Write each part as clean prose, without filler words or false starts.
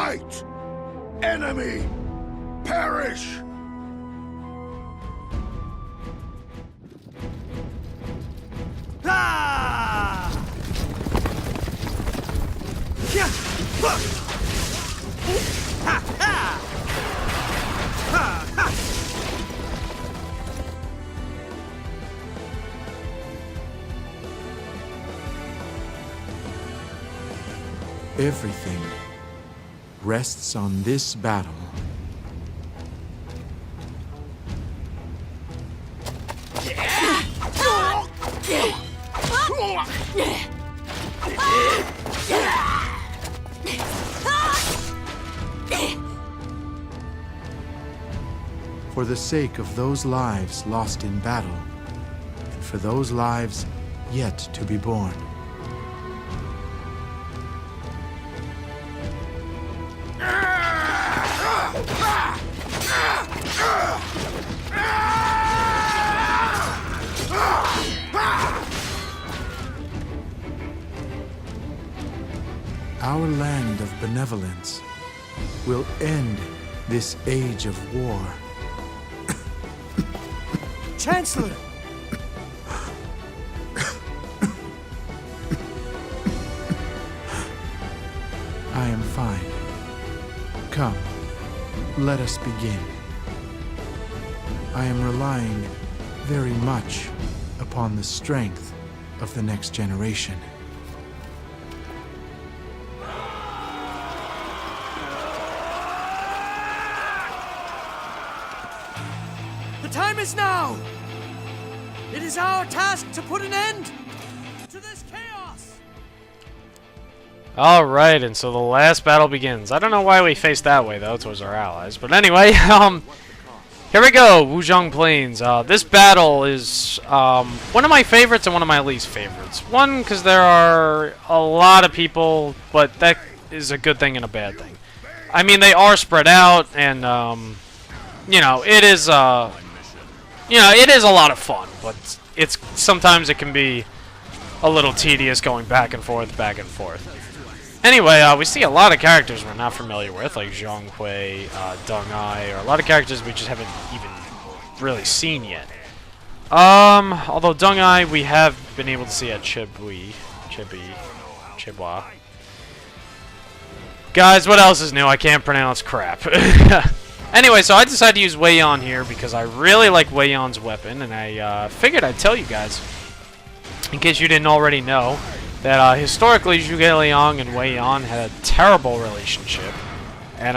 fight! Enemy, perish! Ah! Yeah! Ha! Ha! Ha! Ha! Everything rests on this battle. For the sake of those lives lost in battle, and for those lives yet to be born. Our land of benevolence will end this age of war. Chancellor! I am fine. Come, let us begin. I am relying very much upon the strength of the next generation. The time is now! It is our task to put an end to this chaos! Alright, and so the last battle begins. I don't know why we faced that way, though, towards our allies. But anyway, here we go, Wuzhong Plains. This battle is one of my favorites and one of my least favorites. One, because there are a lot of people, but that is a good thing and a bad thing. I mean, they are spread out, and, you know, it is, it is a lot of fun, but sometimes it can be a little tedious going back and forth, back and forth. Anyway, we see a lot of characters we're not familiar with, like Zhong Hui, Deng Ai, or a lot of characters we just haven't even really seen yet. Although Deng Ai we have been able to see at Chibwa. Guys, what else is new? I can't pronounce crap. Anyway, so I decided to use Wei Yan here because I really like Wei Yan's weapon, and I figured I'd tell you guys, in case you didn't already know, that historically Zhuge Liang and Wei Yan had a terrible relationship, and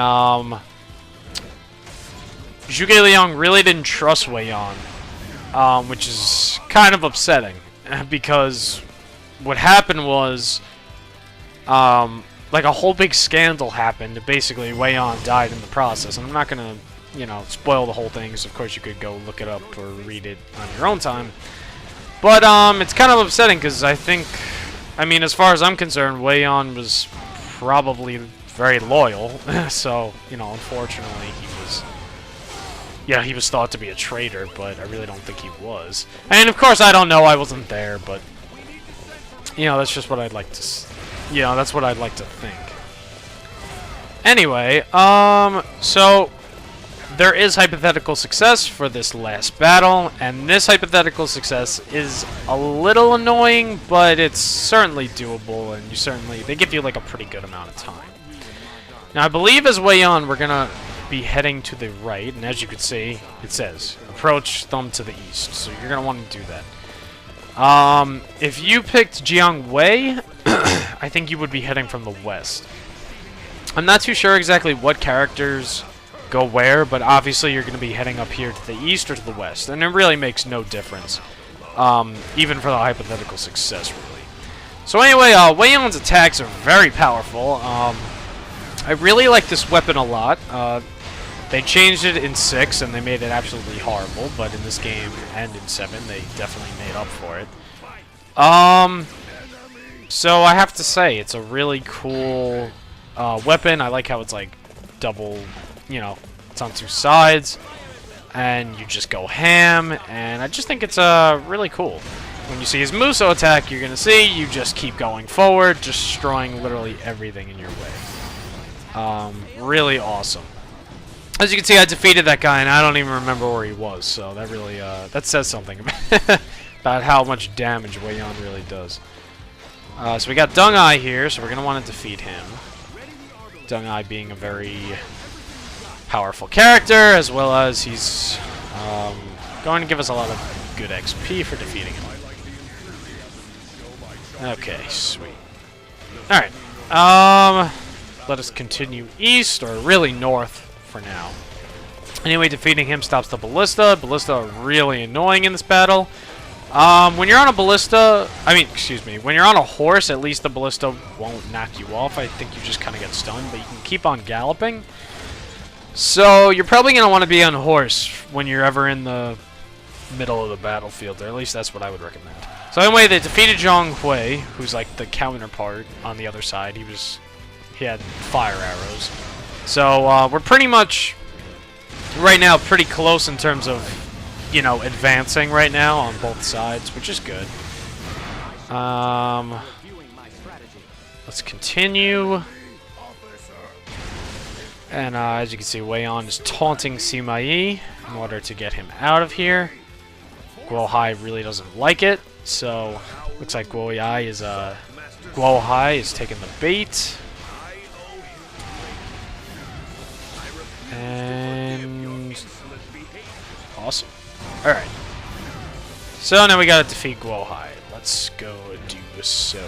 Zhuge Liang really didn't trust Wei Yan, which is kind of upsetting, because what happened was, like a whole big scandal happened. Basically, Wei Yan died in the process, and I'm not gonna, spoil the whole thing, because of course you could go look it up or read it on your own time. But it's kind of upsetting because I mean, as far as I'm concerned, Wei Yan was probably very loyal. So, unfortunately, he was thought to be a traitor, but I really don't think he was. And of course, I don't know. I wasn't there, but that's just what I'd like to. That's what I'd like to think. Anyway, so there is hypothetical success for this last battle, and this hypothetical success is a little annoying, but it's certainly doable, and they give you like a pretty good amount of time. Now, I believe as Wei Yan, we're gonna be heading to the right, and as you can see, it says approach them to the east, so you're gonna want to do that. If you picked Jiang Wei, I think you would be heading from the west. I'm not too sure exactly what characters go where, but obviously you're going to be heading up here to the east or to the west, and it really makes no difference, even for the hypothetical success, really. So anyway, Wei Yan's attacks are very powerful. I really like this weapon a lot. They changed it in 6, and they made it absolutely horrible, but in this game and in 7, they definitely made up for it. So I have to say, it's a really cool weapon. I like how it's like double, it's on 2 sides, and you just go ham, and I just think it's really cool. When you see his Muso attack, you're going to see you just keep going forward, destroying literally everything in your way. Really awesome. As you can see, I defeated that guy, and I don't even remember where he was, so that really, that says something about how much damage Wei Yan really does. So we got Dung Ai here, so we're going to want to defeat him. Dung Ai being a very powerful character, as well as he's going to give us a lot of good XP for defeating him. Okay, sweet. Alright, let us continue east, or really north for now. Anyway, defeating him stops the ballista. Ballista are really annoying in this battle. When you're on a ballista, when you're on a horse, at least the ballista won't knock you off. I think you just kind of get stunned, but you can keep on galloping. So you're probably going to want to be on a horse when you're ever in the middle of the battlefield, or at least that's what I would recommend. So anyway, they defeated Zhang Hui, who's like the counterpart on the other side. He had fire arrows. So we're pretty much right now pretty close in terms of, you know, advancing right now on both sides, which is good. Let's continue. And as you can see, Wei Yan is taunting Sima Yi in order to get him out of here. Guo Hai really doesn't like it, so looks like Guo Hai is taking the bait. And awesome. Alright. So now we gotta defeat Guo Hai. Let's go do so.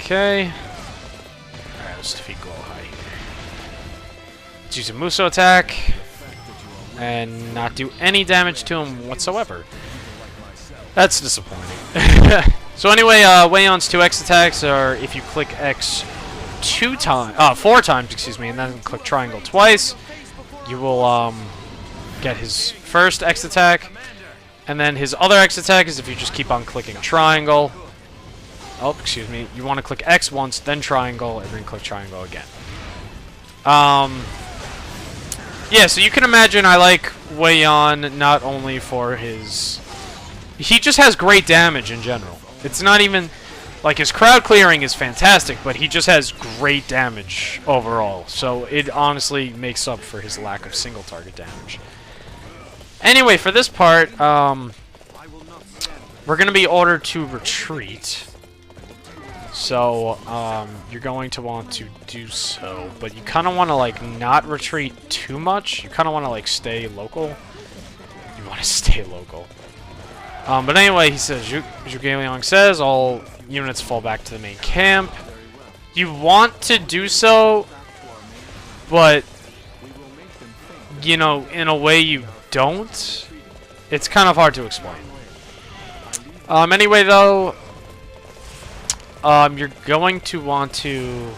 Okay. Alright, let's defeat Guo Hai here. Let's use a Muso attack and not do any damage to him whatsoever. That's disappointing. So anyway, Wei Yan's 2X attacks are if you click X 4 times, excuse me, and then click triangle twice, you will get his first X attack, and then his other X attack is if you just keep on clicking triangle. Oh, excuse me. You want to click X once, then triangle, and then click triangle again. Yeah, so you can imagine I like Wei Yan not only for his... He just has great damage in general. It's not even... Like, his crowd clearing is fantastic, but he just has great damage overall. So it honestly makes up for his lack of single target damage. Anyway, for this part, we're going to be ordered to retreat. So, you're going to want to do so, but you kind of want to, like, not retreat too much. You kind of want to, like, stay local. You want to stay local. But anyway, he says, Zhuge Liang says, all units fall back to the main camp. You want to do so, but, you know, in a way you don't. It's kind of hard to explain. Anyway, though, you're going to want to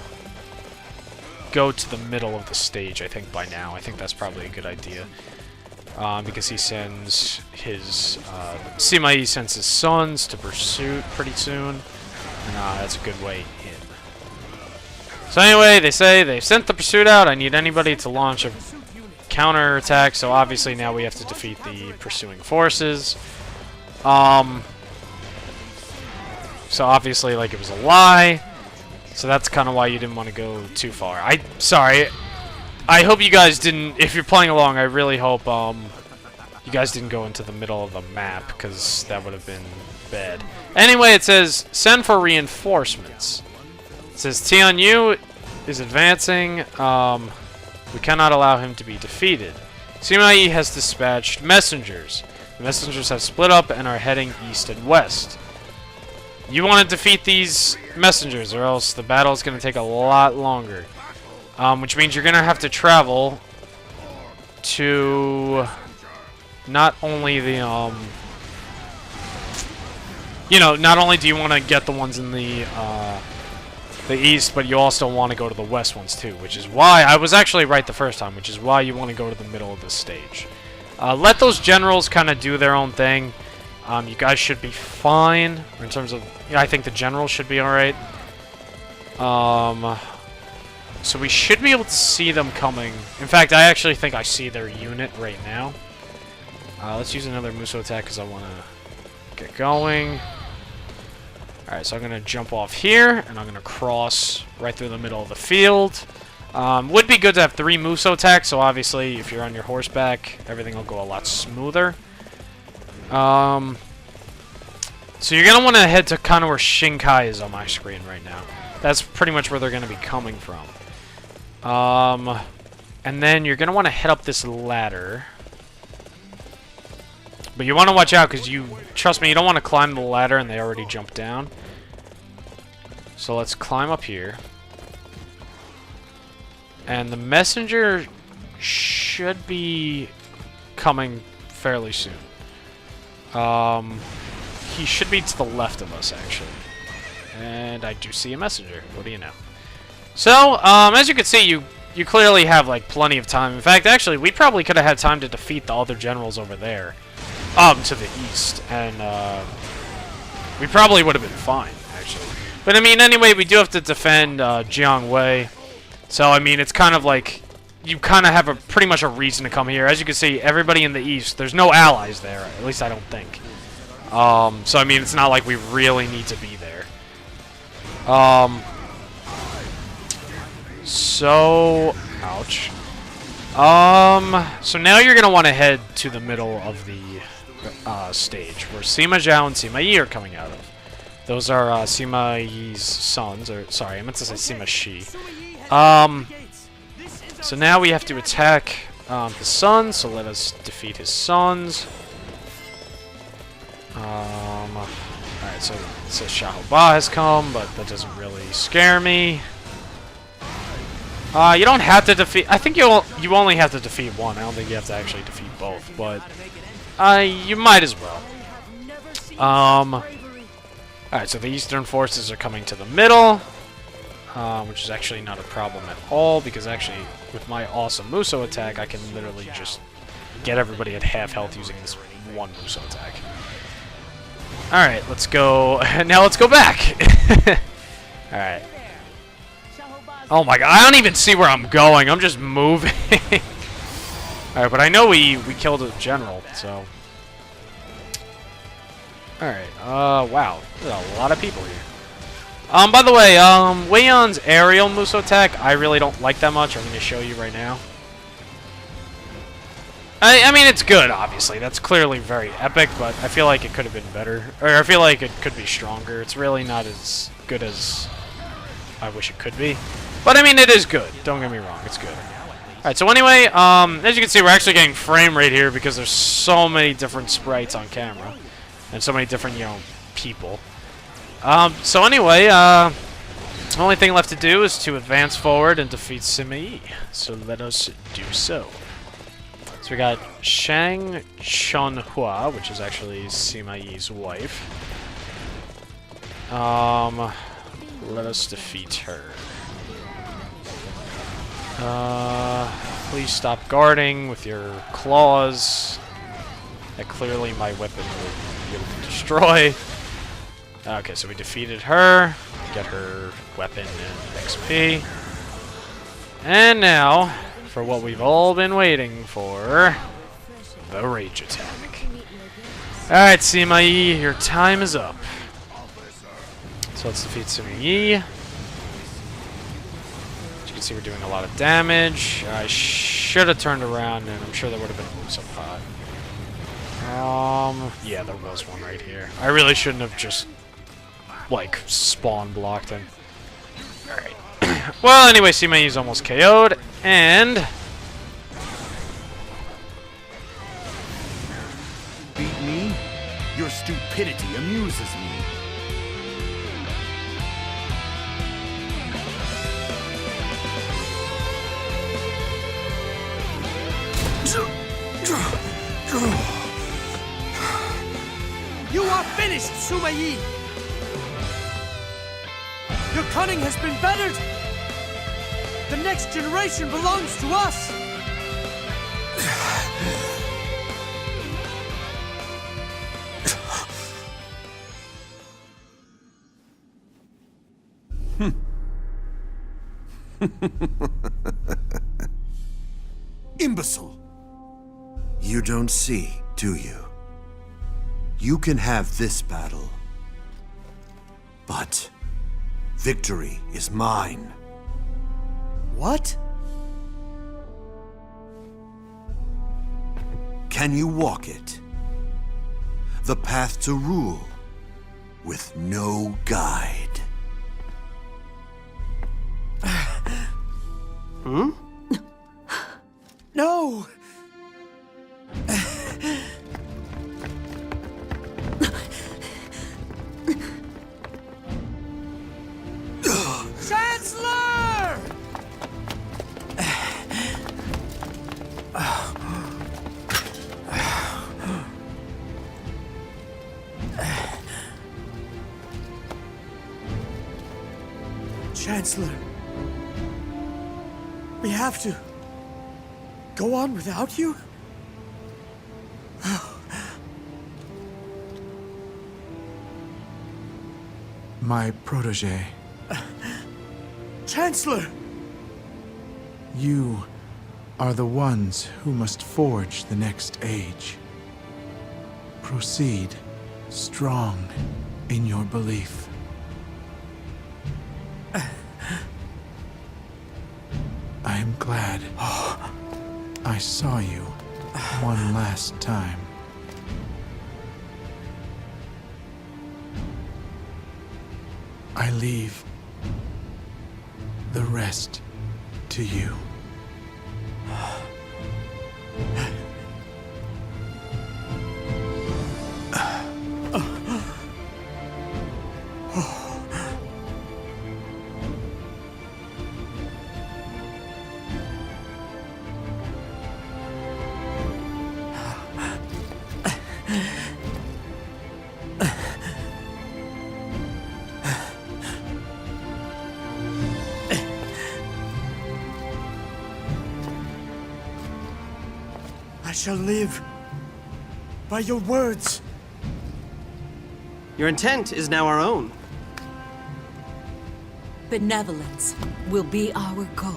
go to the middle of the stage, I think, by now. I think that's probably a good idea. Because he sends his, Sima Yi sends his sons to pursuit pretty soon. And, that's a good way in. So anyway, they say they've sent the pursuit out. I need anybody to launch a counter attack. So obviously now we have to defeat the pursuing forces. So obviously, like, it was a lie. So that's kind of why you didn't want to go too far. Sorry. I hope you guys didn't... If you're playing along, I really hope you guys didn't go into the middle of the map, because that would have been bad. Anyway, it says, send for reinforcements. It says, Tian Yu is advancing. We cannot allow him to be defeated. Sima Yi has dispatched messengers. The messengers have split up and are heading east and west. You want to defeat these messengers, or else the battle is going to take a lot longer. Which means you're going to have to travel to not only the, you know, not only do you want to get the ones in the east, but you also want to go to the west ones too, which is why I was actually right the first time, which is why you want to go to the middle of the stage. Let those generals kind of do their own thing. You guys should be fine in terms of, yeah, I think the generals should be alright. So we should be able to see them coming. In fact, I actually think I see their unit right now. Let's use another Muso attack because I want to get going. Alright, so I'm going to jump off here, and I'm going to cross right through the middle of the field. Would be good to have 3 Muso attacks, so obviously if you're on your horseback, everything will go a lot smoother. So you're going to want to head to kind of where Shinkai is on my screen right now. That's pretty much where they're going to be coming from. And then you're going to want to head up this ladder. But you want to watch out, because trust me, you don't want to climb the ladder and they already jumped down. So let's climb up here. And the messenger should be coming fairly soon. He should be to the left of us, actually. And I do see a messenger. What do you know? So, as you can see, you clearly have, like, plenty of time. In fact, actually, we probably could have had time to defeat the other generals over there. To the east, and we probably would have been fine, actually. But I mean, anyway, we do have to defend Jiangwei, so I mean, it's kind of like you kind of have pretty much a reason to come here. As you can see, everybody in the east, there's no allies there, at least I don't think. So I mean, it's not like we really need to be there. So, ouch. So now you're gonna want to head to the middle of the stage, where Sima Zhao and Sima Yi are coming out of. Those are Sima Yi's sons, or sorry, I meant to say Sima Shi. So now we have to attack his sons, so let us defeat his sons. Alright, so it says Shahoba has come, but that doesn't really scare me. You don't have to defeat... I think you only have to defeat one. I don't think you have to actually defeat both, but... you might as well. Alright, so the eastern forces are coming to the middle. Which is actually not a problem at all, because actually, with my awesome Muso attack, I can literally just get everybody at half health using this one Muso attack. Alright, let's go... now let's go back! Alright. Oh my god, I don't even see where I'm going. I'm just moving. Alright, but I know we killed a general, so... Alright, wow. There's a lot of people here. By the way, Wei Yan's aerial Muso attack, I really don't like that much. I'm going to show you right now. I mean, it's good, obviously. That's clearly very epic, but I feel like it could have been better. Or I feel like it could be stronger. It's really not as good as I wish it could be. But, I mean, it is good. Don't get me wrong. It's good. Alright, so anyway, as you can see, we're actually getting frame rate here because there's so many different sprites on camera. And so many different, you know, people. So anyway, the only thing left to do is to advance forward and defeat Sima Yi. So let us do so. So we got Shang Chunhua, which is actually Sima Yi's wife. Let us defeat her. Please stop guarding with your claws. That clearly my weapon will be able to destroy. Okay, so we defeated her. Get her weapon and XP. And now, for what we've all been waiting for, the rage attack. Alright, Sima Yi, your time is up. So let's defeat Sima Yi. As you can see, we're doing a lot of damage. I should have turned around, and I'm sure there would have been a Muso pot. Yeah, there was one right here. I really shouldn't have just, like, spawn blocked him. Alright. Well, anyway, Sima Yi's almost KO'd, and... Beat me? Your stupidity amuses me. You are finished, Sima Yi! Your cunning has been bettered! The next generation belongs to us! Imbecile! You don't see, do you? You can have this battle, But victory is mine. What? Can you walk it? The path to rule with no guide. No! Chancellor! Chancellor, we have to go on without you? My protege, Chancellor! you are the ones who must forge the next age. Proceed strong in your belief. I am glad I saw you one last time. I leave the rest to you. I shall live by your words. Your intent is now our own. Benevolence will be our goal.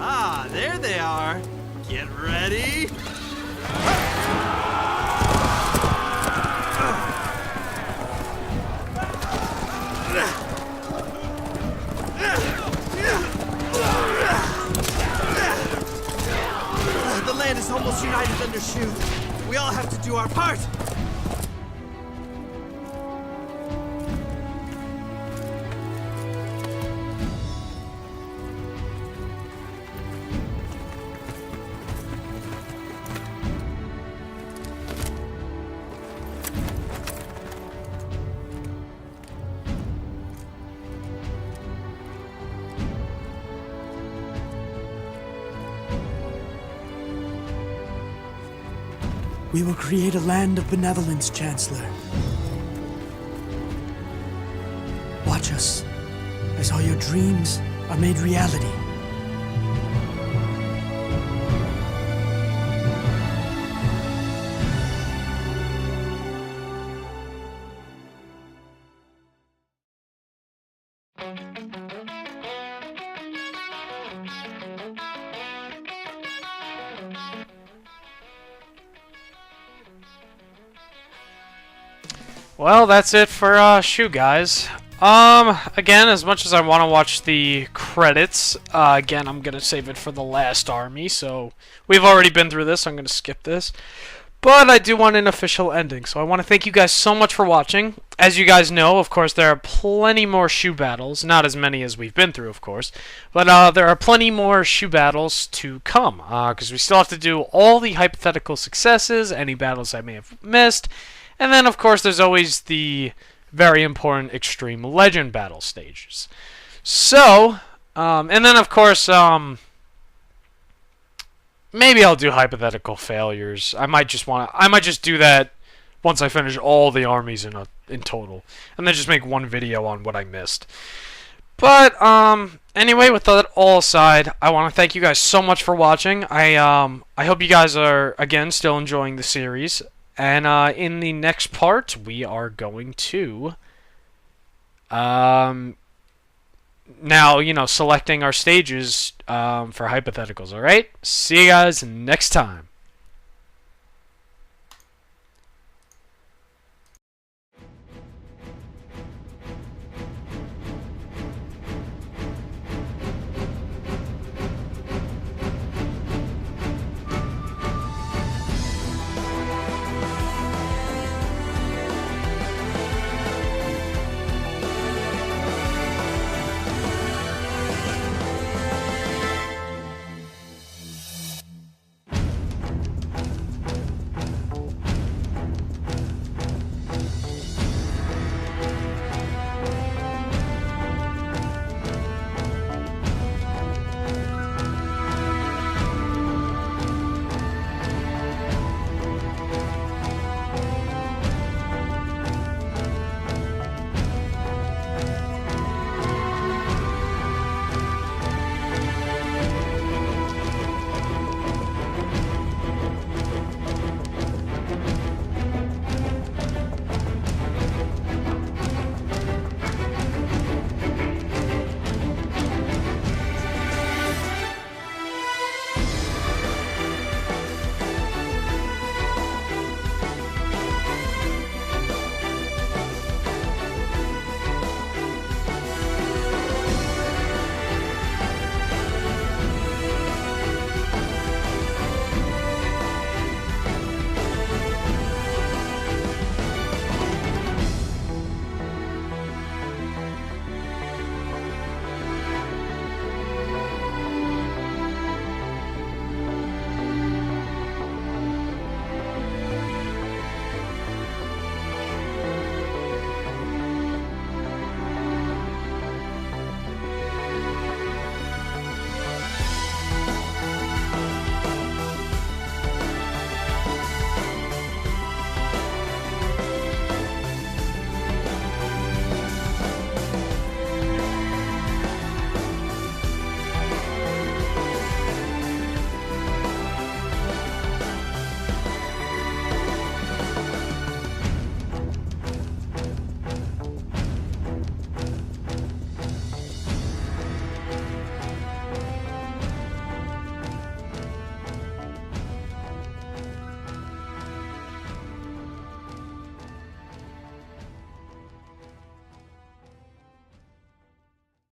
Ah, there they are. Get ready. The land is almost united under Shu. We all have to do our part. We will create a land of benevolence, Chancellor. Watch us as all your dreams are made reality. Well, that's it for Shoe Guys. Again, as much as I want to watch the credits, again, I'm gonna save it for the last army, so we've already been through this, so I'm gonna skip this. But I do want an official ending, so I want to thank you guys so much for watching. As you guys know, of course, there are plenty more shoe battles. Not as many as we've been through, of course. But there are plenty more shoe battles to come, because we still have to do all the hypothetical successes, any battles I may have missed. And then, of course, there's always the very important Extreme Legend battle stages. So, and then, of course, maybe I'll do hypothetical failures. I might just do that once I finish all the armies in total, and then just make one video on what I missed. But anyway, with that all aside, I want to thank you guys so much for watching. I hope you guys are again still enjoying the series, and in the next part we are going to now, selecting our stages for hypotheticals, alright? See you guys next time.